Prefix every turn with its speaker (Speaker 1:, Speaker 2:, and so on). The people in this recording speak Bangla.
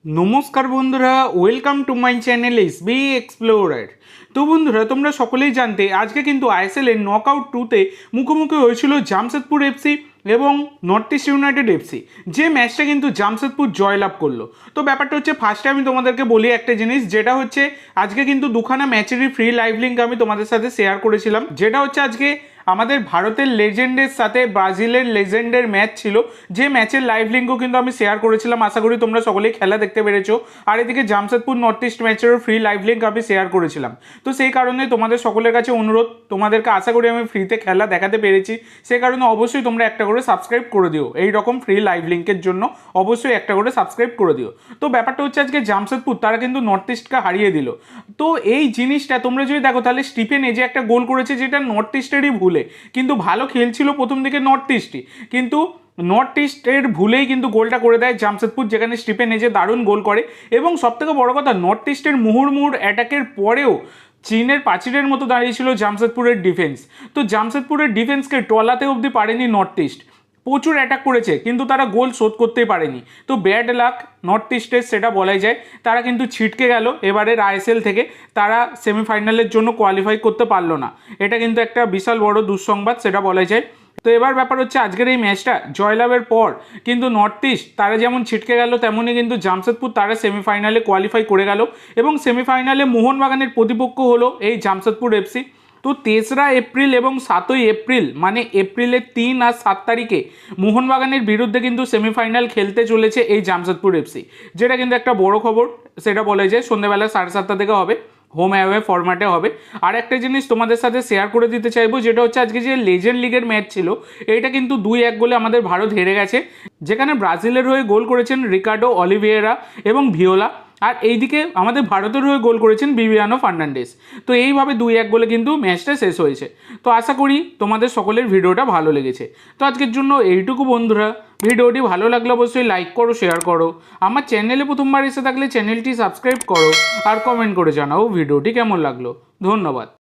Speaker 1: নমস্কার বন্ধুরা, welcome to my channel SB explorer. তো বন্ধুরা, তোমরা সকলেই জানতে আজকে কিন্তু আইএসএল এর নকআউট 2তে মুখোমুখি হয়েছিল জামশেদপুর এফসি এবং নর্থ ইস্ট ইউনাইটেড এফসি, যে ম্যাচটা কিন্তু জামশেদপুর জয়লাভ করলো। তো ব্যাপারটা হচ্ছে, ফার্স্টে আমি তোমাদেরকে বলি একটা জিনিস, যেটা হচ্ছে আজকে কিন্তু দুখানা ম্যাচেরই ফ্রি লাইভ লিঙ্ক আমি তোমাদের সাথে শেয়ার করেছিলাম। যেটা হচ্ছে আজকে আমাদের ভারতের লেজেন্ডের সাথে ব্রাজিলের লেজেন্ডের ম্যাচ ছিল, যে ম্যাচের লাইভ লিঙ্কও কিন্তু আমি শেয়ার করেছিলাম। আশা করি তোমরা সকলেই খেলা দেখতে পেরেছো। আর এদিকে জামশেদপুর নর্থ ইস্ট ম্যাচেরও ফ্রি লাইভ লিঙ্ক আমি শেয়ার করেছিলাম। তো সেই কারণে তোমাদের সকলের কাছে অনুরোধ, তোমাদেরকে আশা করি আমি ফ্রিতে খেলা দেখাতে পেরেছি, সে কারণে অবশ্যই তোমরা একটা করে সাবস্ক্রাইব করে দিও। এই রকম ফ্রি লাইভ লিঙ্কের জন্য অবশ্যই একটা করে সাবস্ক্রাইব করে দিও। তো ব্যাপারটা হচ্ছে, আজকে জামশেদপুর তারা কিন্তু নর্থ ইস্টকে হারিয়ে দিল। তো এই জিনিসটা তোমরা যদি দেখো, তাহলে স্টিফেন এজে একটা গোল করেছে, যেটা নর্থ ইস্টেরই ভুলে। কিন্তু ভালো খেলছিল প্রথম দিকে নর্থ ইস্টই, কিন্তু নর্থ ইস্টের ভুলেই কিন্তু গোলটা করে দেয় জামশেদপুর, যেখানে স্টিফেন এজে দারুণ গোল করে। এবং সবথেকে বড় কথা, নর্থ ইস্টের মুহুর্মুহুর অ্যাটাকের পরেও চীনের প্রাচীরের মতো দাঁড়িয়েছিল জামশেদপুরের ডিফেন্স। তো জামশেদপুরের ডিফেন্সকে টলাতে অবধি পারেনি নর্থ ইস্ট। প্রচুর অ্যাটাক করেছে, কিন্তু তারা গোল শোধ করতেই পারেনি। তো ব্যাড লাক নর্থ ইস্টের, সেটা বলাই যায়। তারা কিন্তু ছিটকে গেল এবারের আইএসএল থেকে, তারা সেমিফাইনালের জন্য কোয়ালিফাই করতে পারলো না। এটা কিন্তু একটা বিশাল বড় দুঃসংবাদ, সেটা বলাই যায়। তো এবার ব্যাপার হচ্ছে, আজকের এই ম্যাচটা জয়লাভের পর কিন্তু নর্থ ইস্ট তারা যেমন ছিটকে গেল, তেমনই কিন্তু জামশেদপুর তারা সেমিফাইনালে কোয়ালিফাই করে গেল। এবং সেমিফাইনালে মোহনবাগানের প্রতিপক্ষ হলো এই জামশেদপুর এফসি। তো 3রা এপ্রিল এবং 7ই এপ্রিল, মানে এপ্রিলের 3 আর 7 তারিখে মোহনবাগানের বিরুদ্ধে কিন্তু সেমিফাইনাল খেলতে চলেছে এই জামশেদপুর এফসি, যেটা কিন্তু একটা বড় খবর। সেটা বলে যে সন্ধ্যেবেলা 7:30 থেকে হবে, হোম অ্যাওয়ে ফরম্যাটে হবে। আর একটা জিনিস তোমাদের সাথে শেয়ার করে দিতে চাইবো, যেটা হচ্ছে আজকে যে লেজেন্ড লিগের ম্যাচ ছিল, এইটা কিন্তু 2-1 গোলে আমাদের ভারত হেরে গেছে, যেখানে ব্রাজিলের হয়ে গোল করেছেন রিকার্ডো অলিভিয়েরা এবং ভিওলা। আর এইদিকে আমাদের ভারতের হয়ে গোল করেছেন বিবিয়ানো ফার্নান্ডেস। তো এইভাবে 2-1 গোলে কিন্তু ম্যাচটা শেষ হয়েছে। তো আশা করি তোমাদের সকলের ভিডিওটা ভালো লেগেছে। তো আজকের জন্য এইটুকু বন্ধুরা। ভিডিওটি ভালো লাগলে অবশ্যই লাইক করো, শেয়ার করো। আমার চ্যানেলে প্রথমবার এসে থাকলে চ্যানেলটি সাবস্ক্রাইব করো, আর কমেন্ট করে জানাও ভিডিওটি কেমন লাগলো। ধন্যবাদ।